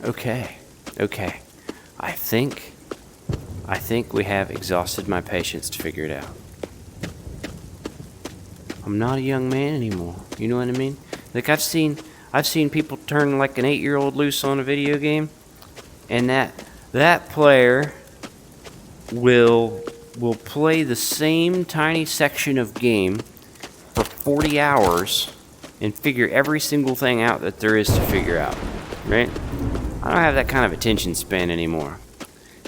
Okay. Okay. I think we have exhausted my patience to figure it out. I'm not a young man anymore. You know what I mean? Like I've seen people turn like an 8-year-old loose on a video game, and that player will play the same tiny section of game for 40 hours and figure every single thing out that there is to figure out, right? I don't have that kind of attention span anymore.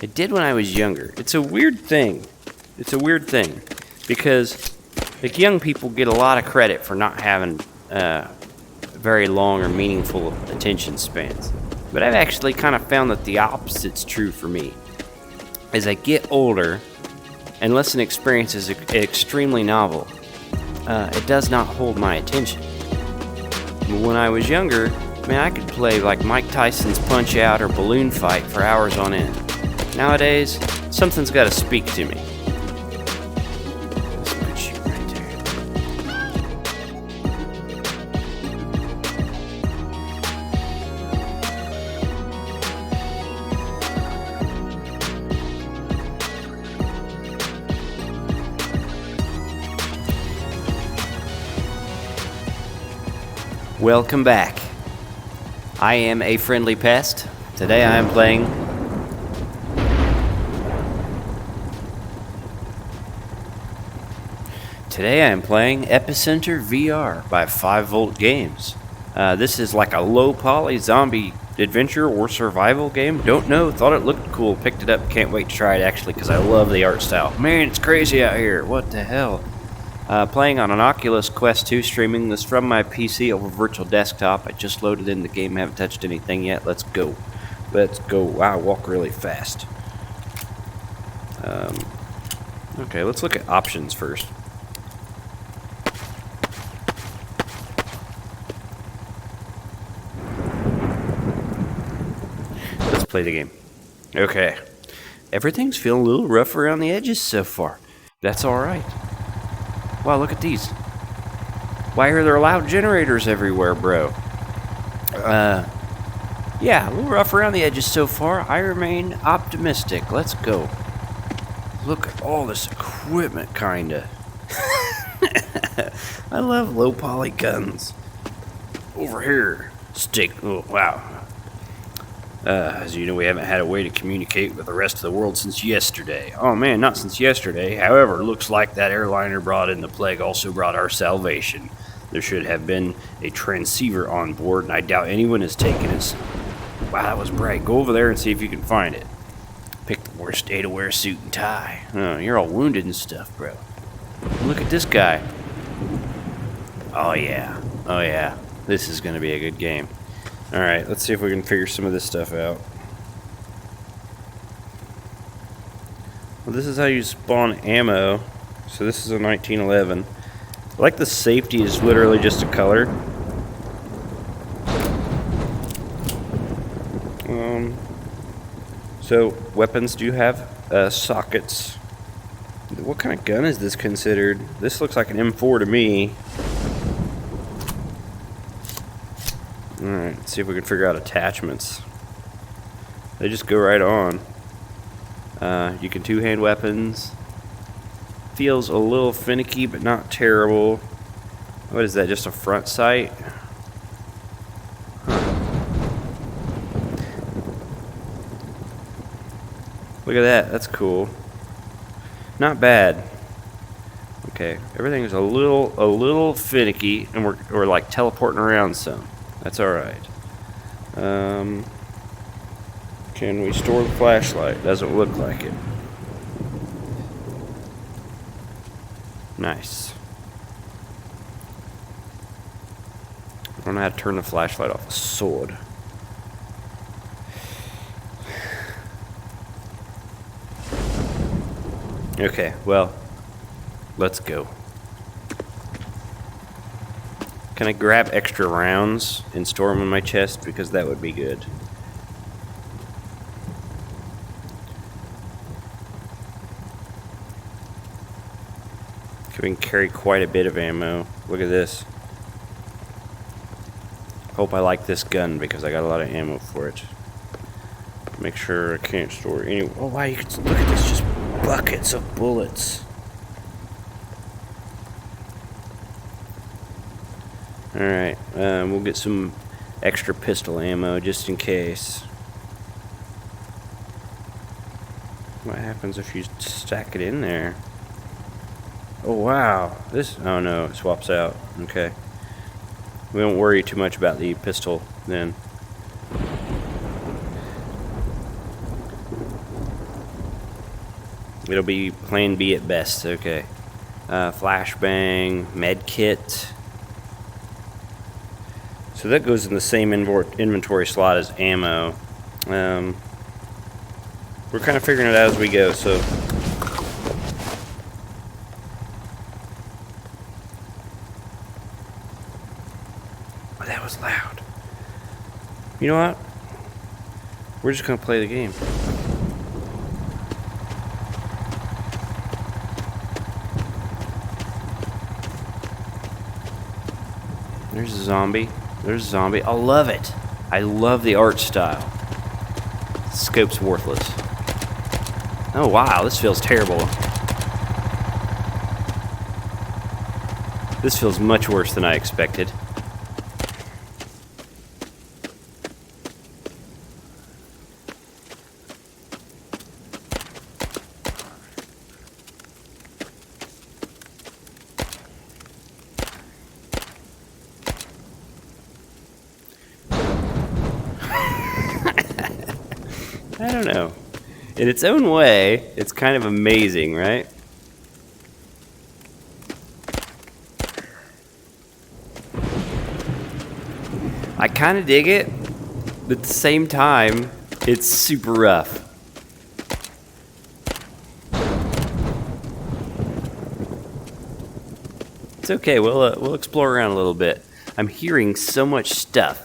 I did when I was younger. It's a weird thing. Because like young people get a lot of credit for not having very long or meaningful attention spans. But I've actually kind of found that the opposite's true for me. As I get older, unless an experience is extremely novel, it does not hold my attention. When I was younger, man, I could play like Mike Tyson's Punch-Out or Balloon Fight for hours on end. Nowadays, something's got to speak to me. That's a good shoot right there. Welcome back. I am a friendly pest. Today I am playing Epicenter VR by 5V Games. This is like a low-poly zombie adventure or survival game. Don't know, thought it looked cool, picked it up, can't wait to try it actually because I love the art style. Man, it's crazy out here, what the hell? Playing on an Oculus Quest 2, streaming this from my PC over virtual desktop. I just loaded in the game, haven't touched anything yet. Let's go. Wow, I walk really fast. Okay, let's look at options first. Let's play the game. Okay. Everything's feeling a little rough around the edges so far. That's alright. Wow, look at these. Why are there loud generators everywhere, bro? Yeah, a little rough around the edges so far. I remain optimistic. Let's go. Look at all this equipment, kinda. I love low poly guns. Over here. Oh, wow. As you know, we haven't had a way to communicate with the rest of the world since yesterday. Oh man, not since yesterday. However, looks like that airliner brought in the plague also brought our salvation. There should have been a transceiver on board, and I doubt anyone has taken it. Wow, that was bright. Go over there and see if you can find it. Pick the worst day to wear a suit and tie. Oh, you're all wounded and stuff, bro. Look at this guy. Oh yeah. This is gonna be a good game. Alright, let's see if we can figure some of this stuff out. Well, this is how you spawn ammo. So this is a 1911. I like the safety is literally just a color. So weapons do have sockets. What kind of gun is this considered? This looks like an M4 to me. Alright, let's see if we can figure out attachments. They just go right on. You can two-hand weapons. Feels a little finicky, but not terrible. What is that, just a front sight? Huh. Look at that, that's cool. Not bad. Okay, everything is a little finicky, and we're like teleporting around some. That's alright. Can we store the flashlight? Doesn't look like it. Nice. I don't know how to turn the flashlight off a sword. Okay, well, let's go. Can I grab extra rounds and store them in my chest? Because that would be good. We can carry quite a bit of ammo. Look at this. Hope I like this gun because I got a lot of ammo for it. Make sure I can't store any. Oh wow, you can look at this, just buckets of bullets. Alright, we'll get some extra pistol ammo just in case. What happens if you stack it in there? Oh wow, oh no, it swaps out. Okay. We won't worry too much about the pistol then. It'll be plan B at best, okay. Flashbang, med kit. So that goes in the same inventory slot as ammo. We're kind of figuring it out as we go, so. Oh, that was loud. You know what? We're just gonna play the game. There's a zombie. There's a zombie. I love it. I love the art style. Scope's worthless. Oh wow, this feels terrible. This feels much worse than I expected. I don't know. In its own way, it's kind of amazing, right? I kind of dig it, but at the same time, it's super rough. It's okay, we'll explore around a little bit. I'm hearing so much stuff.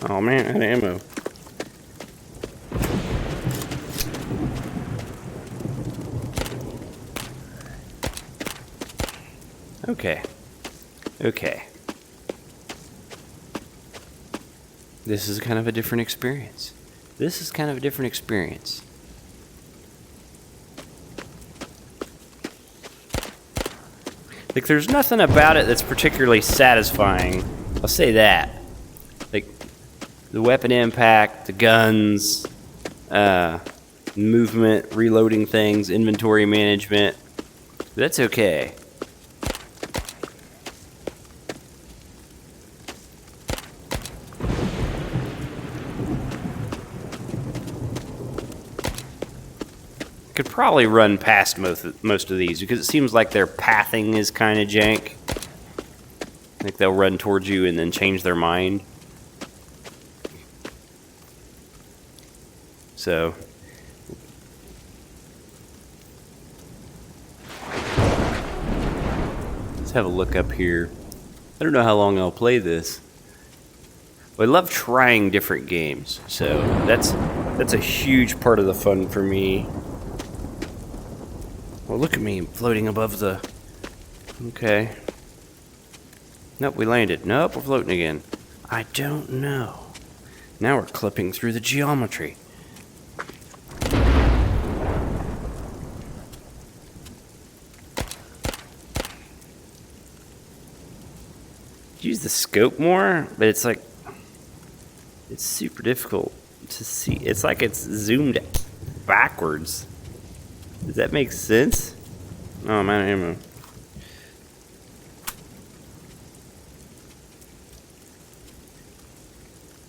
Oh man, I had ammo. Okay. Okay. This is kind of a different experience. This is kind of a different experience. Like, there's nothing about it that's particularly satisfying. I'll say that. Like, the weapon impact, the guns, movement, reloading things, inventory management. That's okay. Could probably run past most of these because it seems like their pathing is kind of jank. Like they'll run towards you and then change their mind. So let's have a look up here. I don't know how long I'll play this. I love trying different games, so that's a huge part of the fun for me. Well, look at me floating above the... Okay. Nope, we landed. Nope, we're floating again. I don't know. Now we're clipping through the geometry. Use the scope more, but it's like... It's super difficult to see. It's like it's zoomed backwards. Does that make sense? Oh, I'm out of ammo.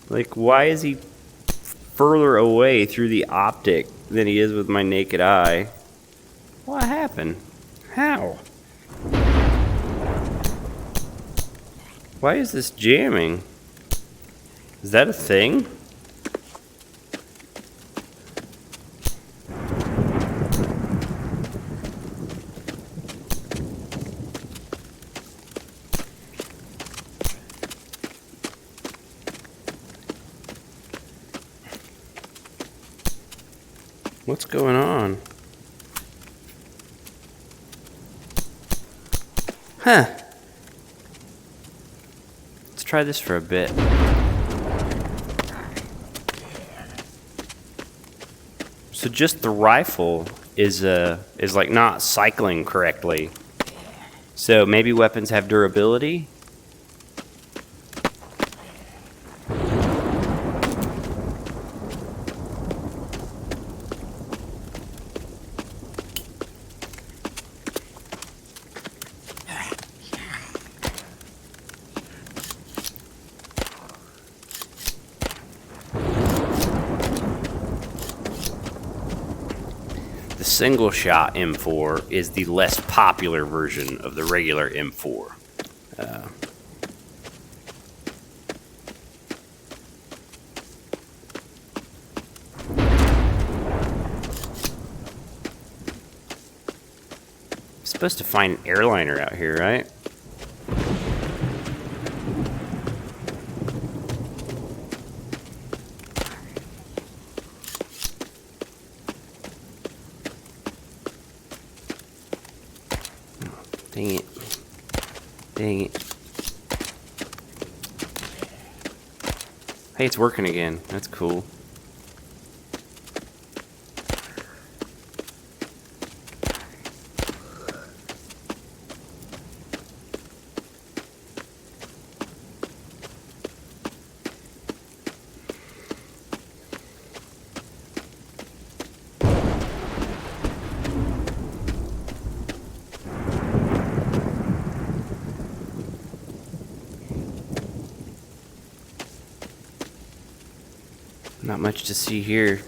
Like, why is he further away through the optic than he is with my naked eye? What happened? How? Why is this jamming? Is that a thing? What's going on? Huh. Let's try this for a bit. So just the rifle is like not cycling correctly. So maybe weapons have durability? The single shot M4 is the less popular version of the regular M4. Supposed to find an airliner out here, right? Dang it. Dang it. Hey, it's working again. That's cool. Not much to see here.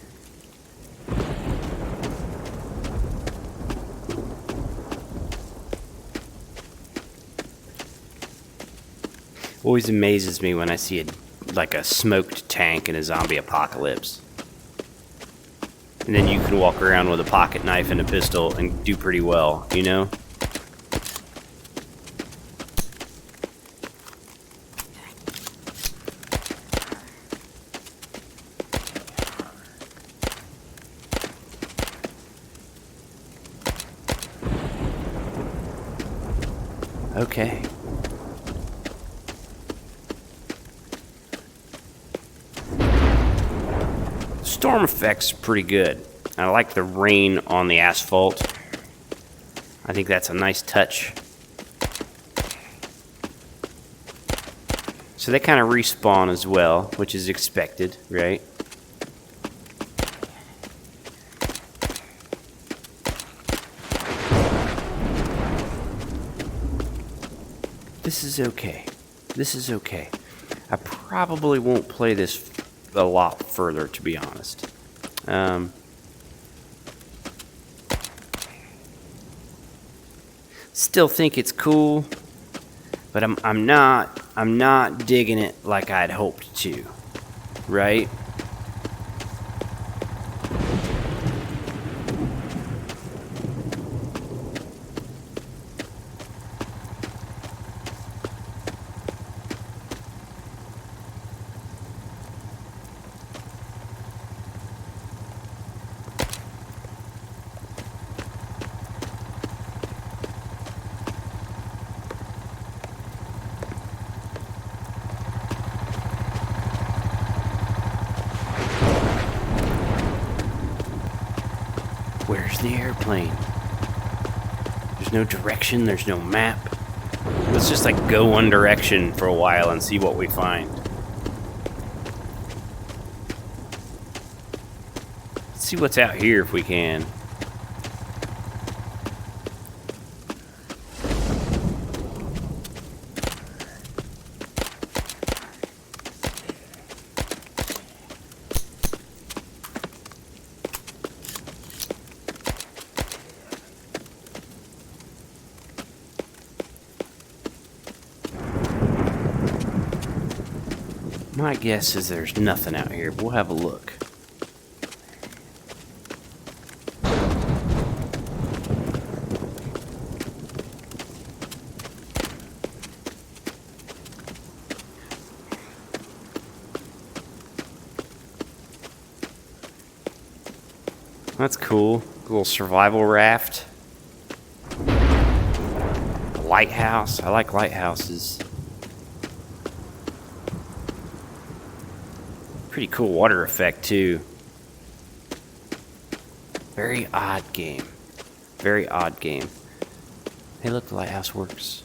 Always amazes me when I see like a smoked tank in a zombie apocalypse. And then you can walk around with a pocket knife and a pistol and do pretty well, you know? Okay. Storm effect's pretty good. I like the rain on the asphalt. I think that's a nice touch. So they kind of respawn as well, which is expected, right? This is okay. This is okay. I probably won't play this a lot further, to be honest. Still think it's cool, but I'm not digging it like I'd hoped to, right? Where's the airplane? There's no direction, there's no map. Let's just like go one direction for a while and see what we find. Let's see what's out here if we can. My guess is there's nothing out here, but we'll have a look. That's cool. A little survival raft. A lighthouse. I like lighthouses. Pretty cool water effect too. Very odd game. Very odd game. Hey, look, the lighthouse works.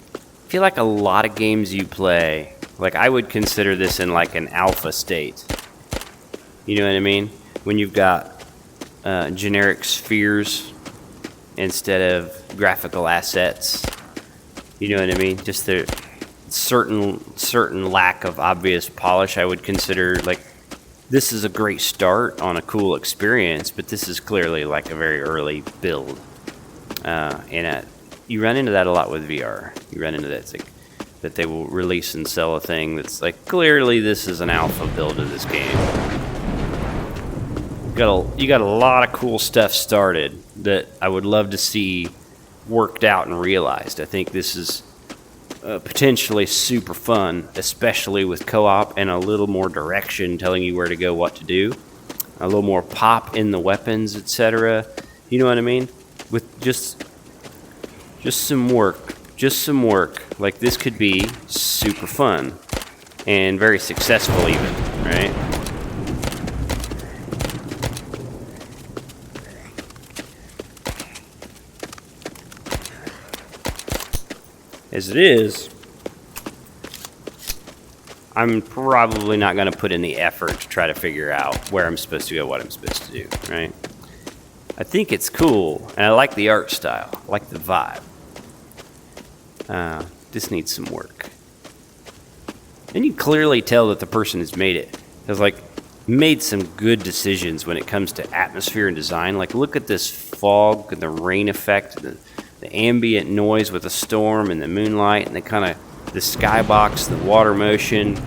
I feel like a lot of games you play, like I would consider this in like an alpha state. You know what I mean? When you've got generic spheres instead of graphical assets. You know what I mean? Just the certain lack of obvious polish I would consider like this is a great start on a cool experience, but this is clearly like a very early build. You run into that a lot with VR. You run into that. It's like that they will release and sell a thing that's like clearly this is an alpha build of this game. You got a lot of cool stuff started that I would love to see worked out and realized. I think this is potentially super fun, especially with co-op and a little more direction telling you where to go, what to do. A little more pop in the weapons, etc. You know what I mean? With just some work. Just some work. Like this could be super fun and very successful even, right? As it is, I'm probably not going to put in the effort to try to figure out where I'm supposed to go, what I'm supposed to do, right? I think it's cool, and I like the art style. I like the vibe. This needs some work. And you clearly tell that the person has made it. Has like made some good decisions when it comes to atmosphere and design. Like look at this fog and the rain effect, the ambient noise with the storm and the moonlight and the skybox, the water motion,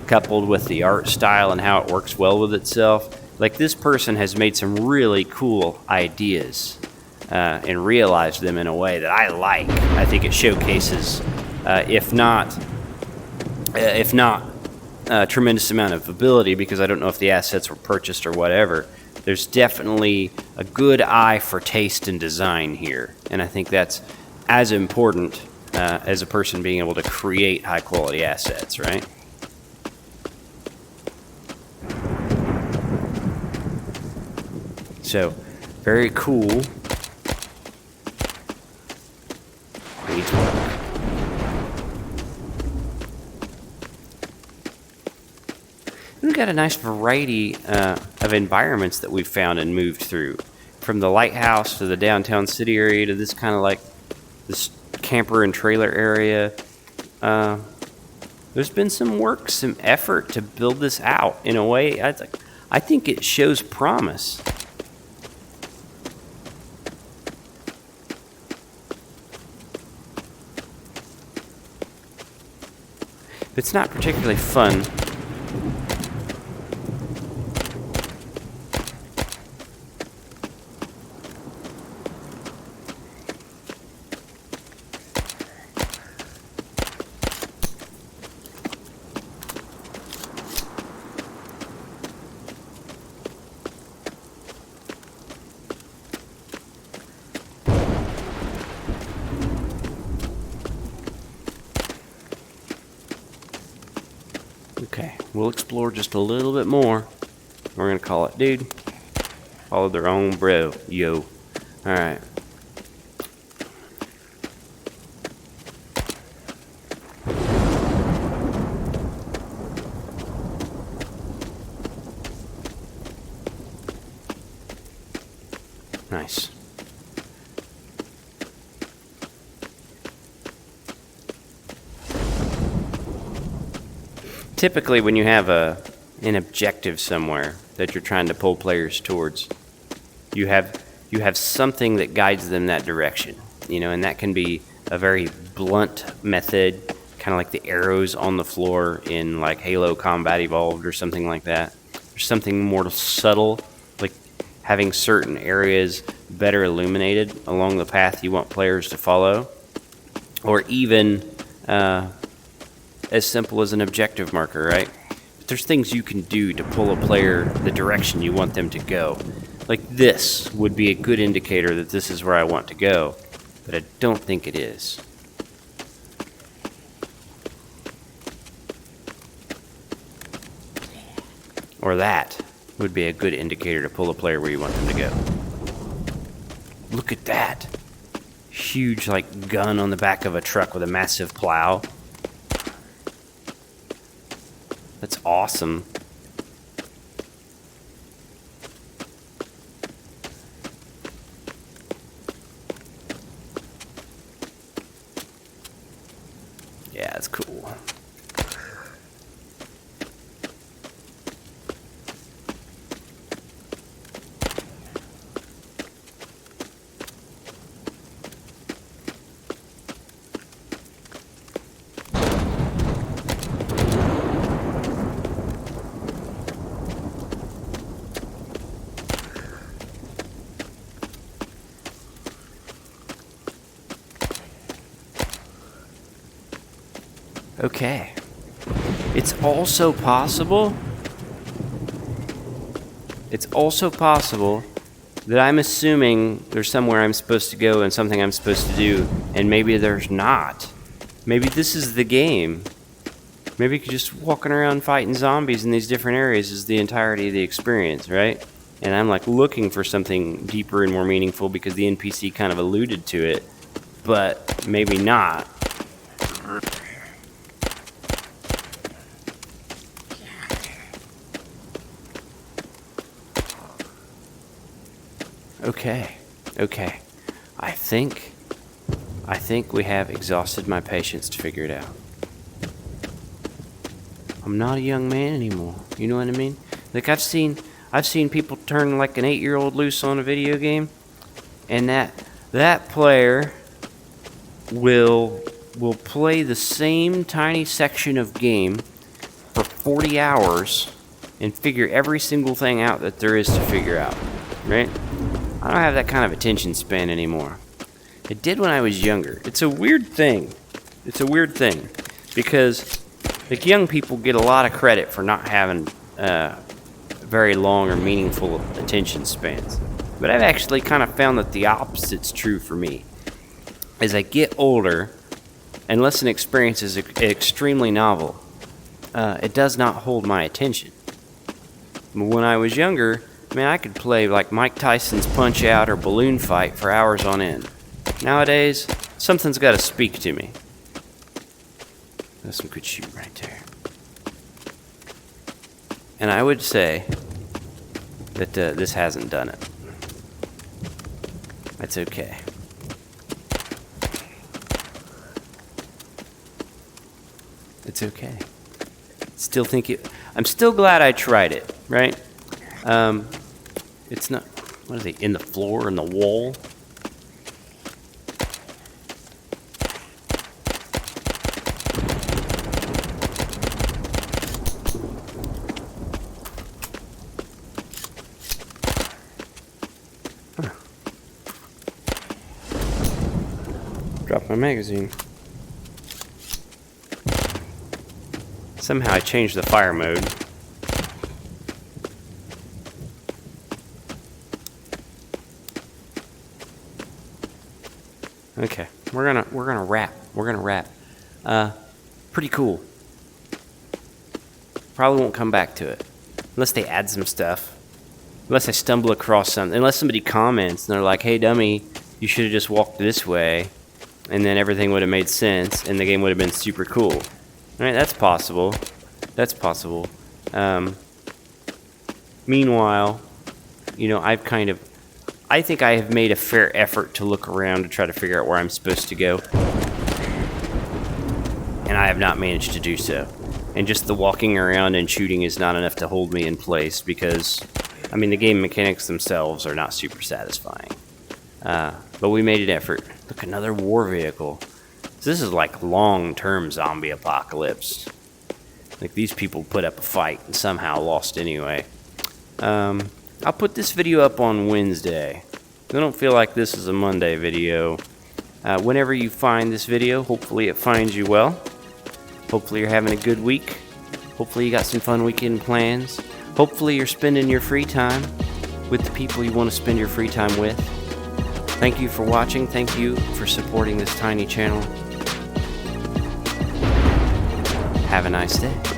coupled with the art style and how it works well with itself. Like this person has made some really cool ideas and realized them in a way that I like. I think it showcases, if not a tremendous amount of ability, because I don't know if the assets were purchased or whatever. There's definitely a good eye for taste and design here, and I think that's as important as a person being able to create high-quality assets, right? So, very cool. Needs work. We've got a nice variety of environments that we've found and moved through. From the lighthouse to the downtown city area to this kind of like this camper and trailer area. There's been some work, some effort to build this out in a way. I think it shows promise. It's not particularly fun. Okay, we'll explore just a little bit more. We're gonna call it, dude. Follow their own bro, yo. Alright. Nice. Typically, when you have an objective somewhere that you're trying to pull players towards, you have something that guides them that direction, you know, and that can be a very blunt method, kind of like the arrows on the floor in like Halo Combat Evolved or something like that. There's something more subtle, like having certain areas better illuminated along the path you want players to follow, or even as simple as an objective marker, right? But there's things you can do to pull a player the direction you want them to go. Like this would be a good indicator that this is where I want to go, but I don't think it is. Or that. would be a good indicator to pull a player where you want them to go. Look at that. Huge, like, gun on the back of a truck with a massive plow. That's awesome. Yeah, that's cool. Okay. It's also possible that I'm assuming there's somewhere I'm supposed to go and something I'm supposed to do, and maybe there's not. Maybe this is the game. Maybe just walking around fighting zombies in these different areas is the entirety of the experience, right? And I'm like looking for something deeper and more meaningful because the NPC kind of alluded to it, but maybe not. Okay. I think we have exhausted my patience to figure it out. I'm not a young man anymore. You know what I mean? Like I've seen people turn like an 8-year-old loose on a video game, and that player will play the same tiny section of game for 40 hours and figure every single thing out that there is to figure out, right? I don't have that kind of attention span anymore. I did when I was younger. It's a weird thing. Because like young people get a lot of credit for not having very long or meaningful attention spans. But I've actually kind of found that the opposite's true for me. As I get older, unless an experience is extremely novel, it does not hold my attention. When I was younger, man, I could play like Mike Tyson's Punch-Out or Balloon Fight for hours on end. Nowadays, something's got to speak to me. That's some good shooting right there. And I would say that this hasn't done it. That's okay. It's okay. I'm still glad I tried it, right? It's not, what are they, in the floor, in the wall? Huh. Dropped my magazine. Somehow I changed the fire mode. Okay, we're gonna wrap. Pretty cool. Probably won't come back to it unless they add some stuff. Unless I stumble across something. Unless somebody comments and they're like, "Hey, dummy, you should have just walked this way," and then everything would have made sense and the game would have been super cool. All right, that's possible. Meanwhile, you know, I think I have made a fair effort to look around to try to figure out where I'm supposed to go. And I have not managed to do so. And just the walking around and shooting is not enough to hold me in place because, I mean, the game mechanics themselves are not super satisfying. But we made an effort. Look, another war vehicle. So this is like long-term zombie apocalypse. Like these people put up a fight and somehow lost anyway. I'll put this video up on Wednesday. I don't feel like this is a Monday video. Whenever you find this video, hopefully it finds you well. Hopefully you're having a good week. Hopefully you got some fun weekend plans. Hopefully you're spending your free time with the people you want to spend your free time with. Thank you for watching. Thank you for supporting this tiny channel. Have a nice day.